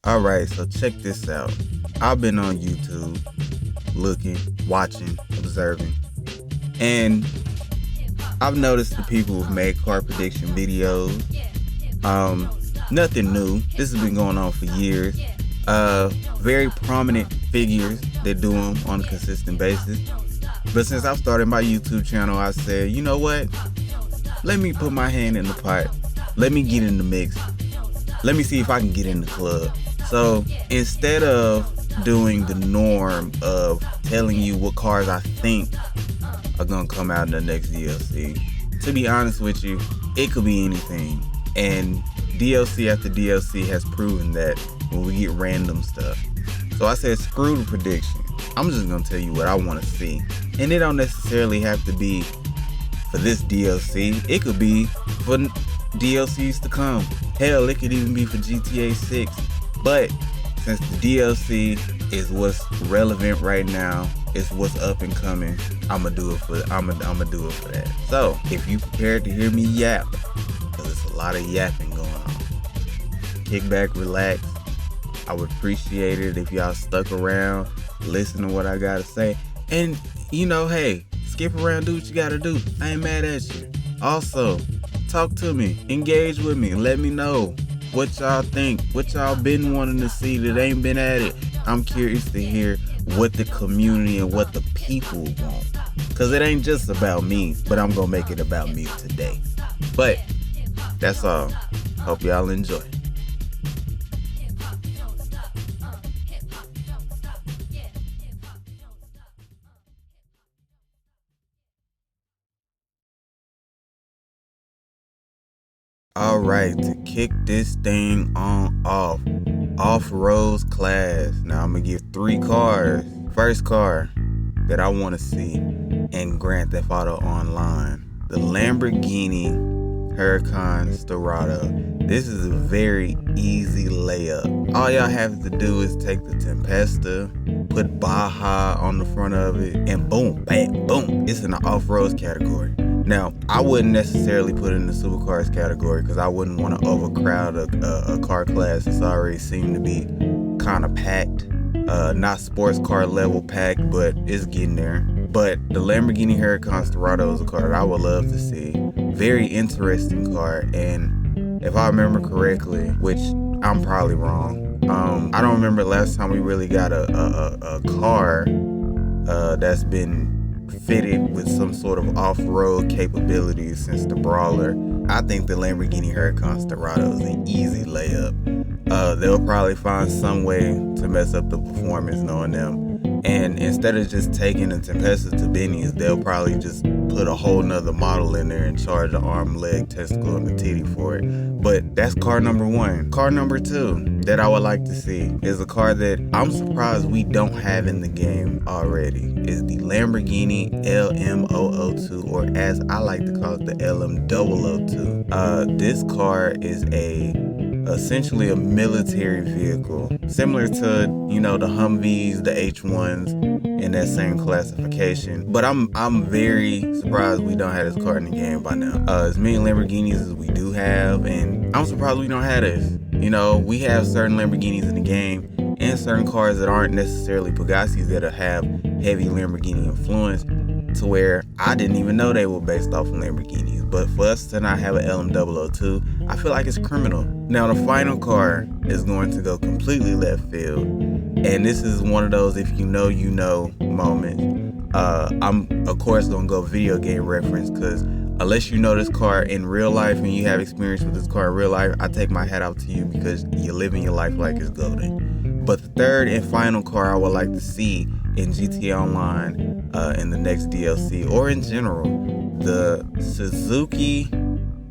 Alright, so check this out. I've been on YouTube looking, watching, observing, and I've noticed the people who've made car prediction videos. Nothing new. This has been going on for years. Very prominent figures that do them on a consistent basis. But since I've started my YouTube channel, I said, you know what? Let me put my hand in the pot. Let me get in the mix. Let me see if I can get in the club. So instead of doing the norm of telling you what cars I think are gonna come out in the next DLC, to be honest with you, it could be anything. And DLC after DLC has proven that when we get random stuff. So I said, screw the prediction. I'm just gonna tell you what I wanna see. And it don't necessarily have to be for this DLC. It could be for DLCs to come. Hell, it could even be for GTA 6. But since the DLC is what's relevant right now, it's what's up and coming, I'ma do it for that. So if you prepared to hear me yap, because it's a lot of yapping going on, kick back, relax. I would appreciate it if y'all stuck around, listen to what I gotta say, and hey, skip around, do what you gotta do. I ain't mad at you. Also, talk to me, engage with me, let me know what y'all think, what y'all been wanting to see that ain't been at it. I'm curious to hear what the community and what the people want, because it ain't just about me, but I'm gonna make it about me today. But that's all. Hope y'all enjoy. Alright, to kick this thing on off-roads class. Now I'm gonna give 3 cars. First car that I want to see in Grand Theft Auto Online, the Lamborghini Huracan Storado. This is a very easy layup. All y'all have to do is take the Tempesta, put Baja on the front of it, and boom, bam, boom. It's in the off-roads category. Now, I wouldn't necessarily put it in the supercars category because I wouldn't want to overcrowd a car class that's already seemed to be kind of packed. Not sports car level packed, but it's getting there. But the Lamborghini Huracan Storado is a car that I would love to see. Very interesting car, and if I remember correctly, which I'm probably wrong, I don't remember the last time we really got a car that's been fitted with some sort of off-road capabilities since the Brawler. I think the Lamborghini Huracan Storado is an easy layup. They'll probably find some way to mess up the performance knowing them. And instead of just taking the Tempesta to Benny's, they'll probably just put a whole nother model in there and charge the arm, leg, testicle, and the titty for it. But that's car number 1. Car number 2 that I would like to see is a car that I'm surprised we don't have in the game already. Is the Lamborghini LM002, or as I like to call it, the LM002. This car is essentially a military vehicle, similar to the Humvees, the H1s, in that same classification. But I'm very surprised we don't have this car in the game by now. As many Lamborghinis as we do have, and I'm surprised we don't have this. We have certain Lamborghinis in the game and certain cars that aren't necessarily Pugassis that have heavy Lamborghini influence, to where I didn't even know they were based off of Lamborghinis. But for us to not have an LM002, I feel like it's criminal. Now the final car is going to go completely left field, and this is one of those if you know moments. I'm of course gonna go video game reference, because unless you know this car in real life and you have experience with this car in real life, I take my hat off to you because you're living your life like it's golden. But the third and final car I would like to see in GTA Online in the next DLC, or in general, the Suzuki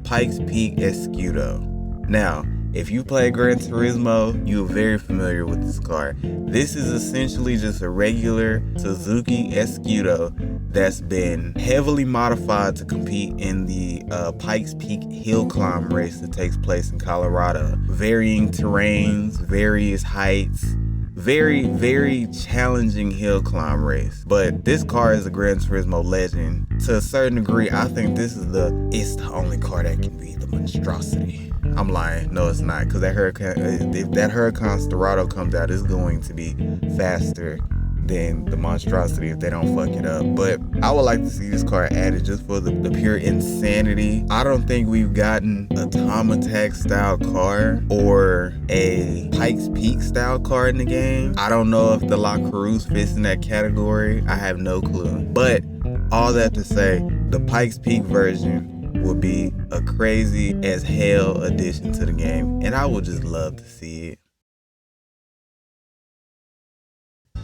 Pikes Peak Escudo. Now, if you play Gran Turismo, you're very familiar with this car. This is essentially just a regular Suzuki Escudo that's been heavily modified to compete in the Pikes Peak hill climb race that takes place in Colorado. Varying terrains, various heights, Very, very challenging hill climb race. But this car is a Gran Turismo legend. To a certain degree, I think it's the only car that can be the monstrosity. I'm lying. No, it's not. Because if that Huracan Storado comes out, it's going to be faster than the monstrosity if they don't fuck it up. But I would like to see this car added just for the pure insanity. I don't think we've gotten a Tom Attack style car or a Pikes Peak style car in the game. I don't know if the La Cruz fits in that category. I have no clue. But all that to say, the Pikes Peak version would be a crazy as hell addition to the game, and I would just love to see it.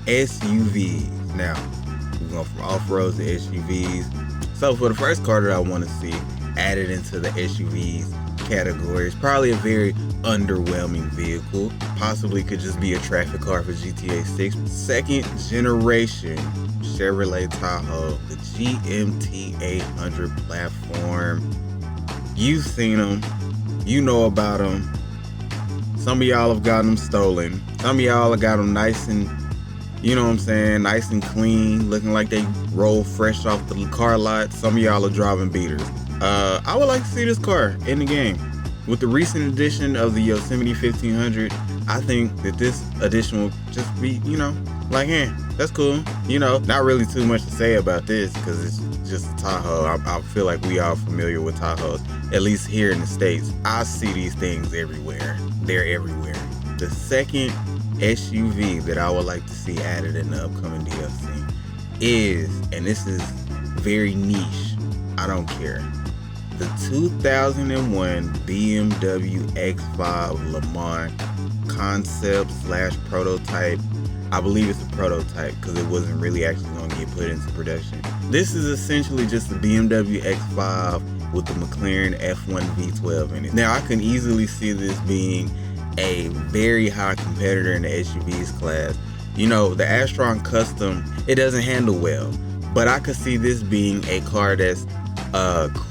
SUVs. Now, we're going from off-roads to SUVs. So for the first car that I want to see added into the SUVs category, it's probably a very underwhelming vehicle. Possibly could just be a traffic car for GTA 6. Second generation Chevrolet Tahoe, the GMT 800 platform. You've seen them. You know about them. Some of y'all have gotten them stolen. Some of y'all have got them nice and, you know what I'm saying, nice and clean, looking like they rolled fresh off the car lot. Some of y'all are driving beaters. I would like to see this car in the game. With the recent addition of the Yosemite 1500, I think that this addition will just be, like, that's cool. Not really too much to say about this because it's just a Tahoe. I feel like we are familiar with Tahoes, at least here in the States. I see these things everywhere. They're everywhere. The second SUV that I would like to see added in the upcoming DLC is, and this is very niche, I don't care, the 2001 BMW X5 Le Mans concept / prototype. I believe it's a prototype because it wasn't really actually going to get put into production. This is essentially just a BMW X5 with the McLaren F1 V12 in it. Now, I can easily see this being a very high competitor in the SUVs class. The Astron Custom, it doesn't handle well, but I could see this being a car that's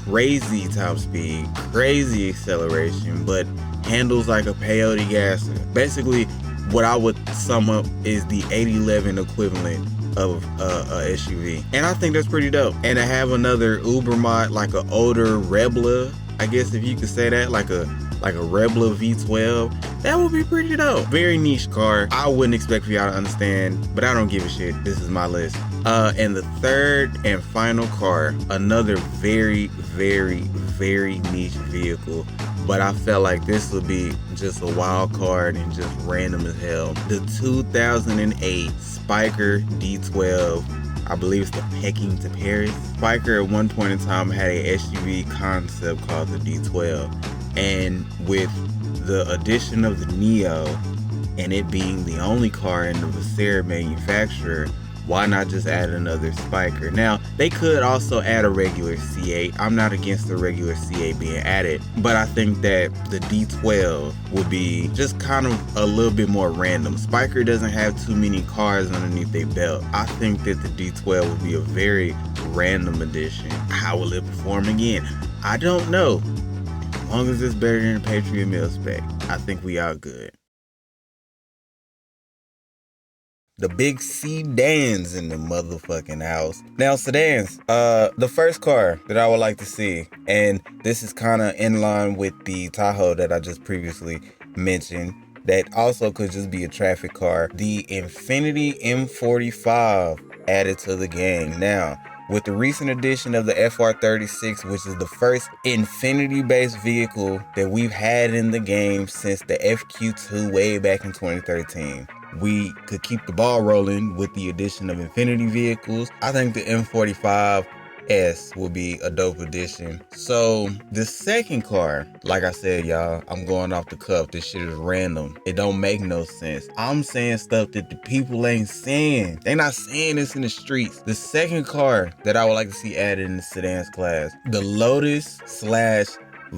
crazy top speed, crazy acceleration, but handles like a peyote gasser. Basically, what I would sum up is the 811 equivalent of a SUV, and I think that's pretty dope. And to have another Uber mod, like an older Rebla, I guess if you could say that, like a Rebla V12, that would be pretty dope. Very niche car. I wouldn't expect for y'all to understand, but I don't give a shit. This is my list. And the third and final car, another very, very, very niche vehicle, but I felt like this would be just a wild card and just random as hell. The 2008 Spiker D12. I believe it's the Peking to Paris. Spiker at one point in time had a SUV concept called the D12. And with the addition of the Neo and it being the only car in the Visera manufacturer, why not just add another Spiker? Now, they could also add a regular C8. I'm not against the regular C8 being added, but I think that the D12 would be just kind of a little bit more random. Spiker doesn't have too many cars underneath their belt. I think that the D12 would be a very random addition. How will it perform again? I don't know. As long as it's better than the Patriot Mil spec, I think we are good. The big sedans in the motherfucking house. Now, sedans, the first car that I would like to see, and this is kind of in line with the Tahoe that I just previously mentioned, that also could just be a traffic car, the Infiniti M45 added to the game. Now, with the recent addition of the FR36, which is the first Infiniti-based vehicle that we've had in the game since the FQ2 way back in 2013. We could keep the ball rolling with the addition of Infiniti vehicles. I think the M45S will be a dope addition. So the second car, like I said, y'all, I'm going off the cuff. This shit is random. It don't make no sense. I'm saying stuff that the people ain't saying. They not saying this in the streets. The second car that I would like to see added in the sedans class, the Lotus /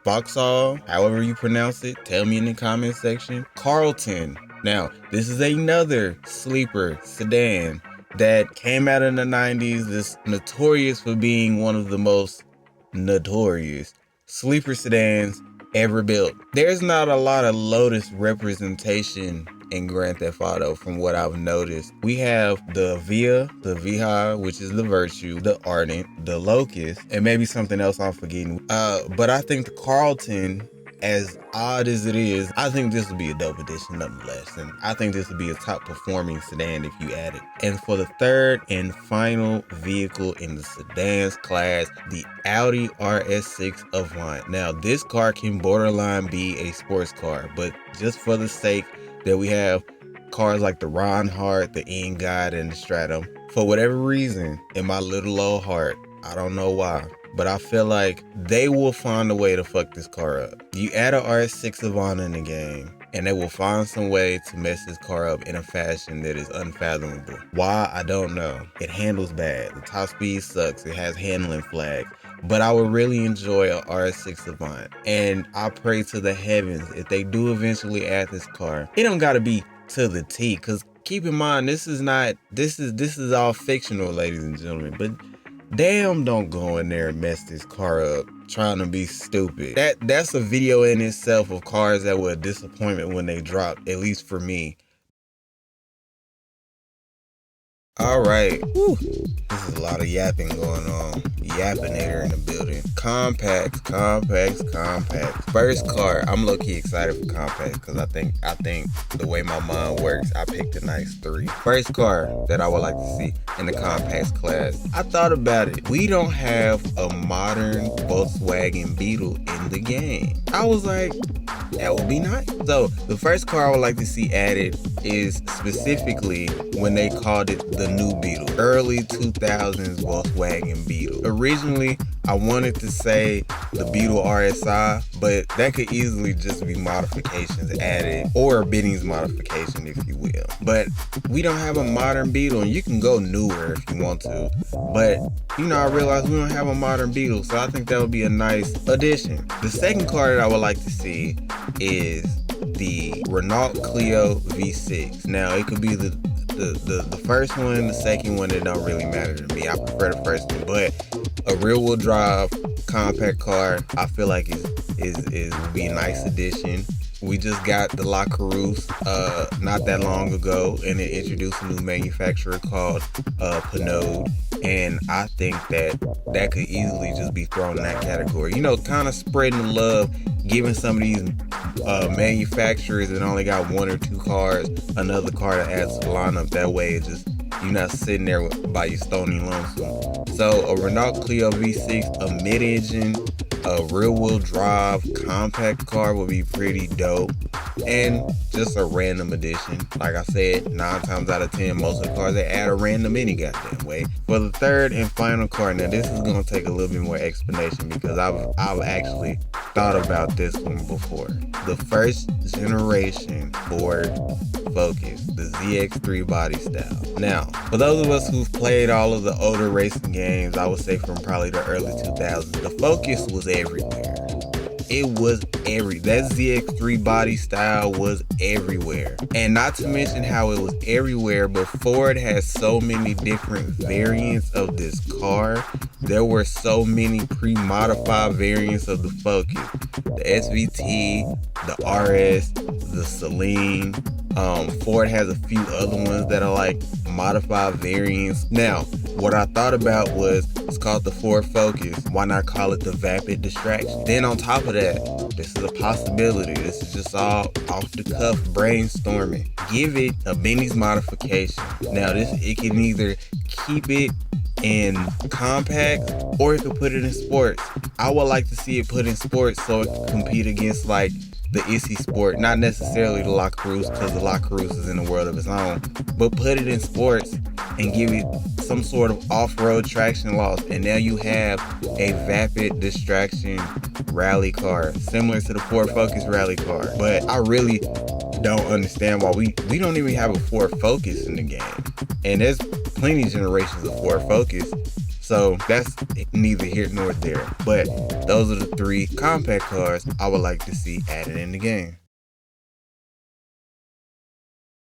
Vauxhall, however you pronounce it, tell me in the comment section. Carlton. Now, this is another sleeper sedan that came out in the 90s. This notorious for being one of the most notorious sleeper sedans ever built. There's not a lot of Lotus representation in Grand Theft Auto from what I've noticed. We have the Via, the Viha, which is the Virtue, the Ardent, the Locust, and maybe something else I'm forgetting. But I think the Carlton, as odd as it is, I think this would be a dope addition nonetheless. And I think this would be a top performing sedan if you add it. And for the third and final vehicle in the sedans class, the Audi RS6 Avant. Now, this car can borderline be a sports car, but just for the sake that we have cars like the Ronhart, the Ingot, and the Stratum, for whatever reason, in my little old heart, I don't know why, but I feel like they will find a way to fuck this car up. You add a RS6 Avant in the game, and they will find some way to mess this car up in a fashion that is unfathomable. Why? I don't know. It handles bad. The top speed sucks. It has handling flags. But I would really enjoy a RS6 Avant. And I pray to the heavens, if they do eventually add this car, it don't gotta be to the T. Cause keep in mind, this is all fictional, ladies and gentlemen. But damn, don't go in there and mess this car up trying to be stupid. That's a video in itself of cars that were a disappointment when they dropped, at least for me. All right. Whew. This is a lot of yapping going on. Yappinator in the building. Compacts. First car, I'm low-key excited for compacts because I think the way my mind works, I picked a nice 3. First car that I would like to see in the compacts class. I thought about it. We don't have a modern Volkswagen Beetle in the game. I was like, that would be nice. So the first car I would like to see added is specifically when they called it the new Beetle. Early 2000s Volkswagen Beetle. Originally, I wanted to say the Beetle RSI, but that could easily just be modifications added, or a Benny's modification, if you will. But we don't have a modern Beetle, and you can go newer if you want to. But, I realized we don't have a modern Beetle, so I think that would be a nice addition. The second car that I would like to see is the Renault Clio V6. Now, it could be the first one, the second one, it don't really matter to me. I prefer the first one, but a rear-wheel drive compact car, I feel like would be a nice addition. We just got the La Carouse not that long ago, and it introduced a new manufacturer called Pinode, and I think that could easily just be thrown in that category. Kind of spreading the love, giving some of these manufacturers that only got 1 or 2 cars another car to add to the lineup. That way, it just you're not sitting there by your stony lonesome. So a Renault Clio V6, a mid-engine, a rear-wheel drive compact car would be pretty dope, and just a random addition. Like I said, 9 times out of 10, most of the cars they add a random any goddamn way. For the third and final car, now this is gonna take a little bit more explanation because I've actually thought about this one before. The first generation Ford Focus, the ZX3 body style. Now, for those of us who've played all of the older racing games, I would say from probably the early 2000s, the Focus was everywhere. It was that ZX3 body style was everywhere. And not to mention how it was everywhere, but Ford has so many different variants of this car. There were so many pre-modified variants of the Focus. The SVT, the RS, the Celine. Ford has a few other ones that are like modified variants. Now, what I thought about was, it's called the Ford Focus. Why not call it the Vapid Distraction? Then on top of that, this is a possibility. This is just all off the cuff brainstorming. Give it a Benny's modification. Now, it can either keep it in compact or it could put it in sports. I would like to see it put in sports so it can compete against like the Issy Sport, not necessarily the La Carouse, because the La Carouse is in a world of its own, but put it in sports and give it some sort of off-road traction loss, and now you have a Vapid Distraction rally car, similar to the Ford Focus rally car. But I really don't understand why we don't even have a Ford Focus in the game, and there's plenty of generations of Ford Focus. So that's neither here nor there. But those are the 3 compact cars I would like to see added in the game.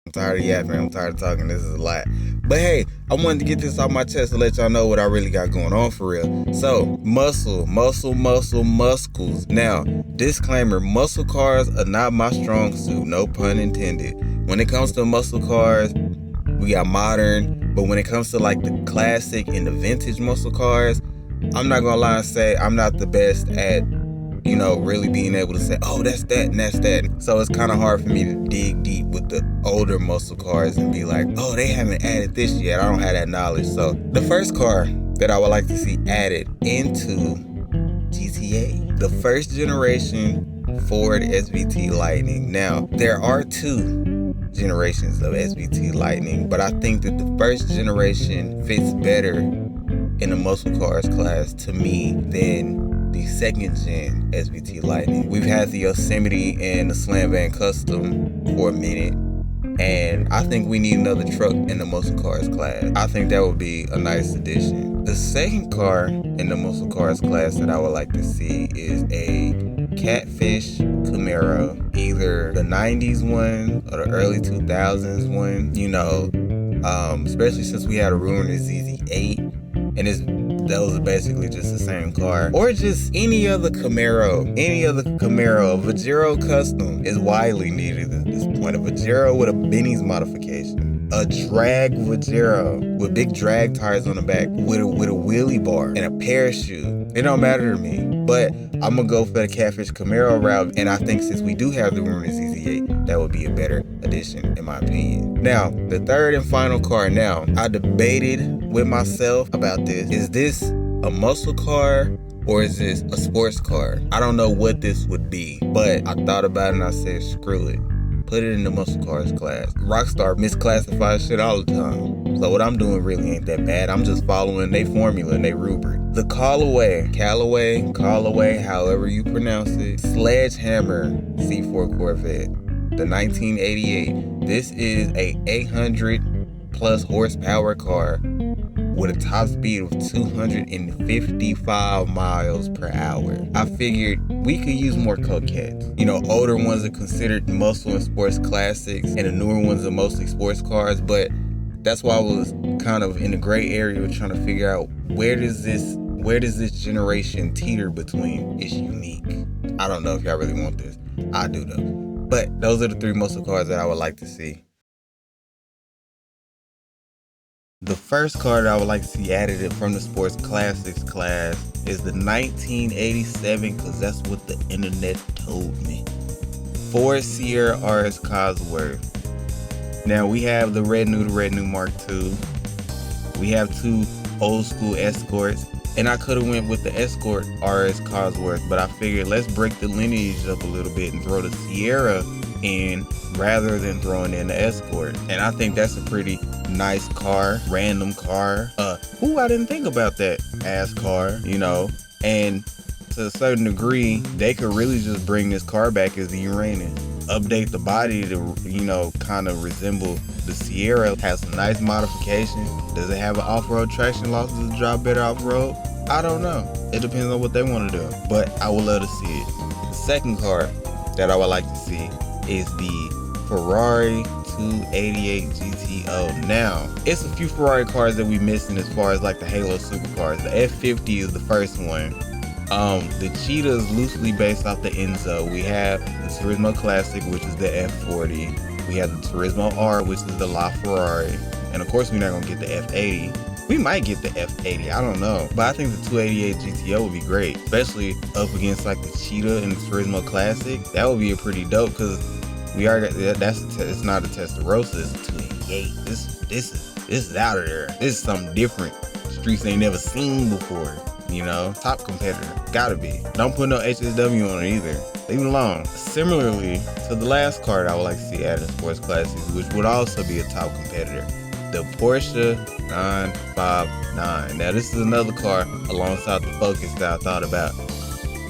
I'm tired of yapping. I'm tired of talking. This is a lot. But hey, I wanted to get this off my chest to let y'all know what I really got going on for real. So, muscles. Now, disclaimer, muscle cars are not my strong suit, no pun intended. When it comes to muscle cars, we got modern, but when it comes to like the classic and the vintage muscle cars, I'm not gonna lie and say I'm not the best at, really being able to say, oh, that's that and that's that. So it's kind of hard for me to dig deep with the older muscle cars and be like, oh, they haven't added this yet. I don't have that knowledge. So the first car that I would like to see added into GTA, the first generation Ford SVT Lightning. Now, there are two generations of SVT Lightning, but I think that the first generation fits better in the muscle cars class to me than the second gen SVT Lightning. We've had the Yosemite and the Slam Van Custom for a minute, and I think we need another truck in the muscle cars class. I think that would be a nice addition. The second car in the muscle cars class that I would like to see is a Catfish Camaro, either the 90s one or the early 2000s one, especially since we had a ruinous ZZ8 and those are basically just the same car, or just any other Camaro. A Vajero Custom is widely needed at this point. A Vajero with a Benny's modification, a drag Vajero with big drag tires on the back with a wheelie bar and a parachute. It don't matter to me, but I'm gonna go for the Catfish Camaro route, and I think since we do have the ruinous ZZ8, that would be a better addition in my opinion. Now, the third and final car. Now, I debated with myself about this. Is this a muscle car or is this a sports car? I don't know what this would be, but I thought about it and I said, screw it. Put it in the muscle cars class. Rockstar misclassifies shit all the time. So what I'm doing really ain't that bad. I'm just following their formula and their rubric. The Callaway, however you pronounce it, Sledgehammer C4 Corvette, the 1988. This is a 800 plus horsepower car with a top speed of 255 miles per hour. I figured we could use more coquettes. Older ones are considered muscle and sports classics, and the newer ones are mostly sports cars, but that's why I was kind of in the gray area of trying to figure out where does this generation teeter between. It's unique. I don't know if y'all really want this. I do though. But those are the three muscle cars that I would like to see. The first car that I would like to see added from the sports classics class is the 1987, because that's what the internet told me. Ford Sierra RS Cosworth. Now we have the Red New Mark II. We have two old school Escorts, and I could have went with the Escort RS Cosworth, but I figured let's break the lineage up a little bit and throw the Sierra in rather than throwing in the Escort. And I think that's a pretty nice car, random car. I didn't think about that ass car, and to a certain degree, they could really just bring this car back as the Uranus. Update the body to, kind of resemble the Sierra. Has some nice modification. Does it have an off-road traction loss? Does it drive better off-road? I don't know. It depends on what they want to do, but I would love to see it. The second car that I would like to see is the Ferrari 288 GTO. Now, it's a few Ferrari cars that we missing as far as like the Halo supercars. The F50 is the first one. The Cheetah is loosely based off the Enzo. We have the Turismo Classic, which is the F40. We have the Turismo R, which is the LaFerrari. And of course, we're not gonna get the F80. We might get the F80, I don't know. But I think the 288 GTO would be great, especially up against like the Cheetah and the Turismo Classic. That would be a pretty dope, because we already it's not a Testarossa, it's a 288. This is out of there. This is something different. Streets ain't never seen before. Top competitor, gotta be. Don't put no HSW on it either. Leave it alone. Similarly to the last car that I would like to see added in sports classics, which would also be a top competitor, the Porsche 959. Now this is another car alongside the Focus that I thought about.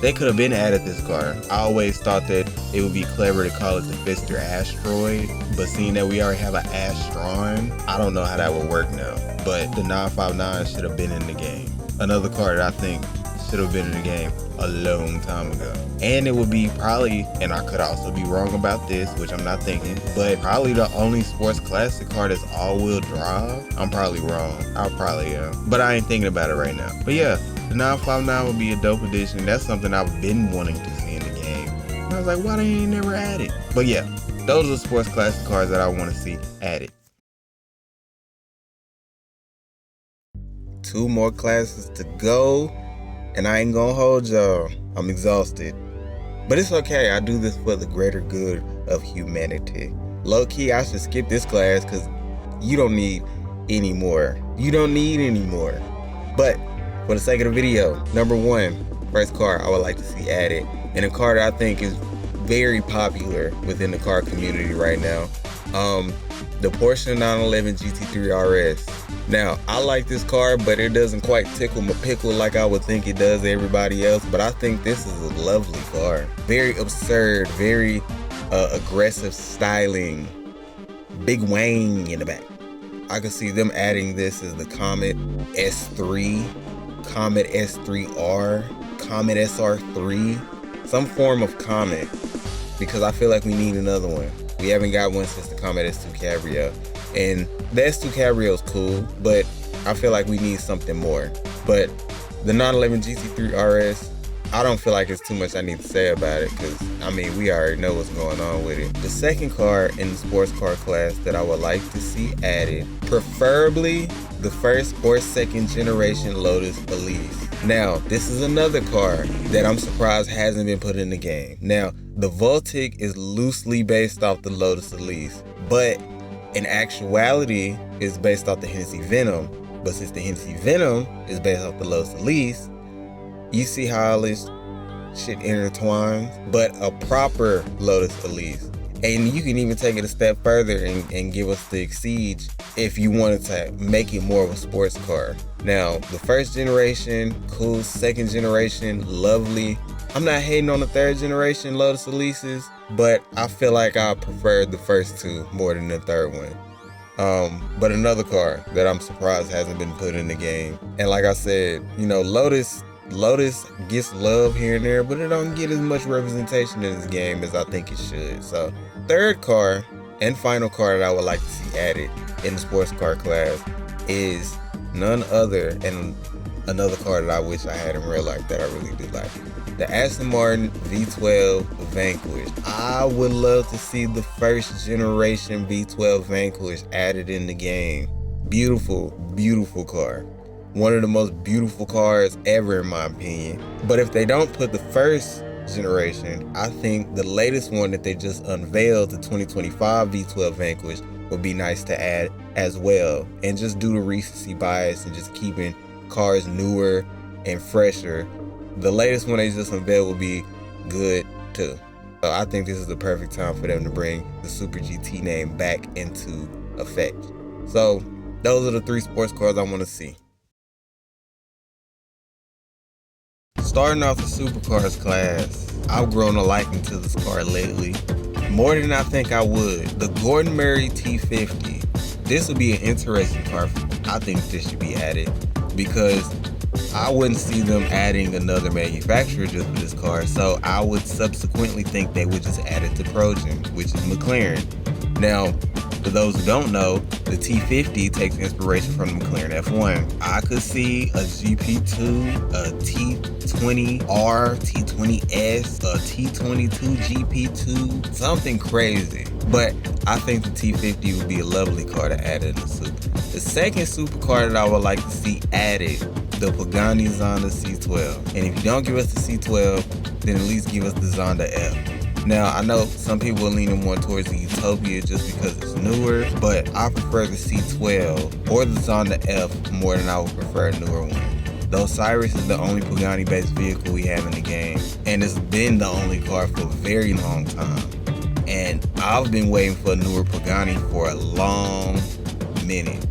They could have been added this car. I always thought that it would be clever to call it the Fister Asteroid, but seeing that we already have an Astron, I don't know how that would work now. But the 959 should have been in the game. Another car that I think should have been in the game a long time ago. And it would be probably, and I could also be wrong about this, which I'm not thinking, but probably the only sports classic car that's all-wheel drive. I'm probably wrong. I probably am. But I ain't thinking about it right now. But yeah, the 959 would be a dope addition. That's something I've been wanting to see in the game. And I was like, why they ain't never added? But yeah, those are the sports classic cars that I want to see added. 2 more classes to go, and I ain't gonna hold y'all. I'm exhausted. But it's okay, I do this for the greater good of humanity. Low-key, I should skip this class because you don't need any more. You don't need any more. But for the sake of the video, number 1, first car I would like to see added, and a car that I think is very popular within the car community right now, the Porsche 911 GT3 RS. Now, I like this car, but it doesn't quite tickle my pickle like I would think it does everybody else, but I think this is a lovely car. Very absurd, very aggressive styling, big wang in the back. I could see them adding this as the Comet S3, Comet S3R, Comet SR3, some form of Comet, because I feel like we need another one. We haven't got one since the Comet S2 Cabrio. And the S2 Cabrio is cool, but I feel like we need something more. But the 911 GT3 RS, I don't feel like there's too much I need to say about it, because, I mean, we already know what's going on with it. The second car in the sports car class that I would like to see added, preferably the first or second generation Lotus Elise. Now, this is another car that I'm surprised hasn't been put in the game. Now, the Voltic is loosely based off the Lotus Elise, but in actuality, it's based off the Hennessy Venom. But since the Hennessy Venom is based off the Lotus Elise, you see how all this shit intertwines. But a proper Lotus Elise, and you can even take it a step further and give us the Exige if you wanted to make it more of a sports car. Now, the first generation, cool. Second generation, lovely. I'm not hating on the third generation Lotus Elises, but I feel like I preferred the first 2 more than the third one. But another car that I'm surprised hasn't been put in the game. And like I said, you know, Lotus gets love here and there, but it don't get as much representation in this game as I think it should. So, third car and final car that I would like to see added in the sports car class is none other, and another car that I wish I had in real life that I really do like, the Aston Martin V12 Vanquish. I would love to see the first generation V12 Vanquish added in the game. Beautiful, beautiful car. One of the most beautiful cars ever in my opinion. But if they don't put the first generation, I think the latest one that they just unveiled, the 2025 V12 Vanquish, would be nice to add as well. And just due to recency bias and just keeping cars newer and fresher, the latest one they just unveiled will be good too. So I think this is the perfect time for them to bring the Super GT name back into effect. So those are the 3 sports cars I want to see. Starting off the supercars class, I've grown a liking to this car lately, more than I think I would. The Gordon Murray T50. This would be an interesting car. I think this should be added because I wouldn't see them adding another manufacturer just for this car, so I would subsequently think they would just add it to Trojan, which is McLaren. Now, for those who don't know, the T50 takes inspiration from the McLaren F1. I could see a GP2, a T20R, T20S, a T22 GP2, something crazy. But I think the T50 would be a lovely car to add in the Super. The second supercar that I would like to see added, the Pagani Zonda C12. And if you don't give us the C12, then at least give us the Zonda F. Now, I know some people are leaning more towards the Utopia just because it's newer, but I prefer the C12 or the Zonda F more than I would prefer a newer one. The Osiris is the only Pagani-based vehicle we have in the game, and it's been the only car for a very long time. And I've been waiting for a newer Pagani for a long minute.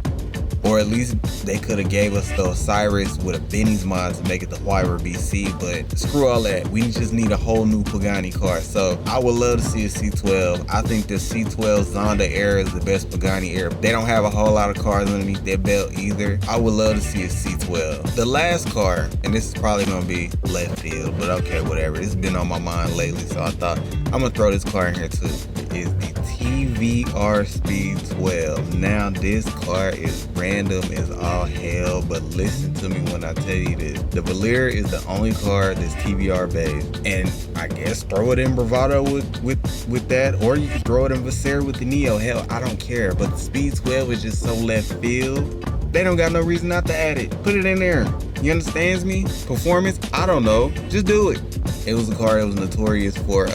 Or at least they could have gave us the Osiris with a Benny's mod to make it the Huayra BC, but screw all that. We just need a whole new Pagani car. So I would love to see a C12. I think the C12 Zonda era is the best Pagani era. They don't have a whole lot of cars underneath their belt either. I would love to see a C12. The last car, and this is probably gonna be left field, but okay, whatever. It's been on my mind lately, so I thought I'm gonna throw this car in here too. Is the TVR Speed 12. Now this car is random as all hell, but listen to me when I tell you this. The Velir is the only car that's TVR based, and I guess throw it in Bravado with that, or you could throw it in Visera with the Neo. Hell, I don't care, but the Speed 12 is just so left field. They don't got no reason not to add it. Put it in there. You understands me? Performance? I don't know. Just do it. It was a car that was notorious for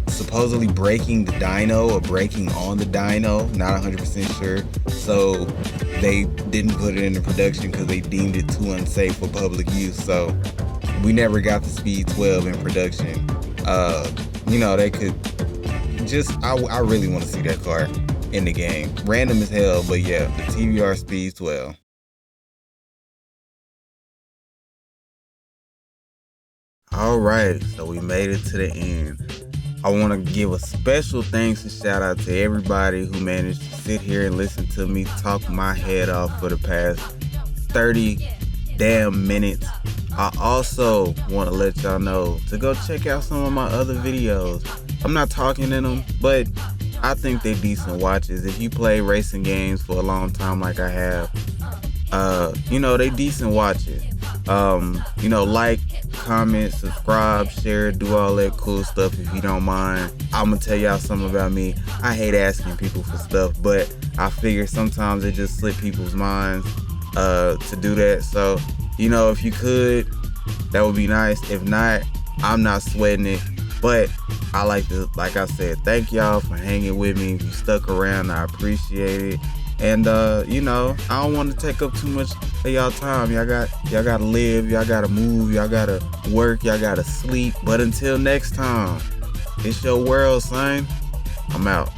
supposedly breaking the dyno or breaking on the dyno. Not 100% sure. So they didn't put it into production because they deemed it too unsafe for public use. So we never got the Speed 12 in production. You know, they could just, I really want to see that car in the game. Random as hell, but yeah, the TVR Speed 12. Alright, so we made it to the end. I want to give a special thanks and shout out to everybody who managed to sit here and listen to me talk my head off for the past 30 damn minutes. I also want to let y'all know to go check out some of my other videos. I'm not talking in them, but I think they're decent watches. If you play racing games for a long time like I have, you know, they decent watches. You know, like, comment, subscribe, share, do all that cool stuff if you don't mind. I'm gonna tell y'all something about me. I hate asking people for stuff, but I figure sometimes it just slip people's minds to do that. So, you know, if you could, that would be nice. If not, I'm not sweating it. But I like to, like I said, thank y'all for hanging with me. If you stuck around, I appreciate it. And you know, I don't want to take up too much of y'all time. Y'all gotta live, y'all gotta move, y'all gotta work, y'all gotta sleep. But until next time, it's your world, son. I'm out.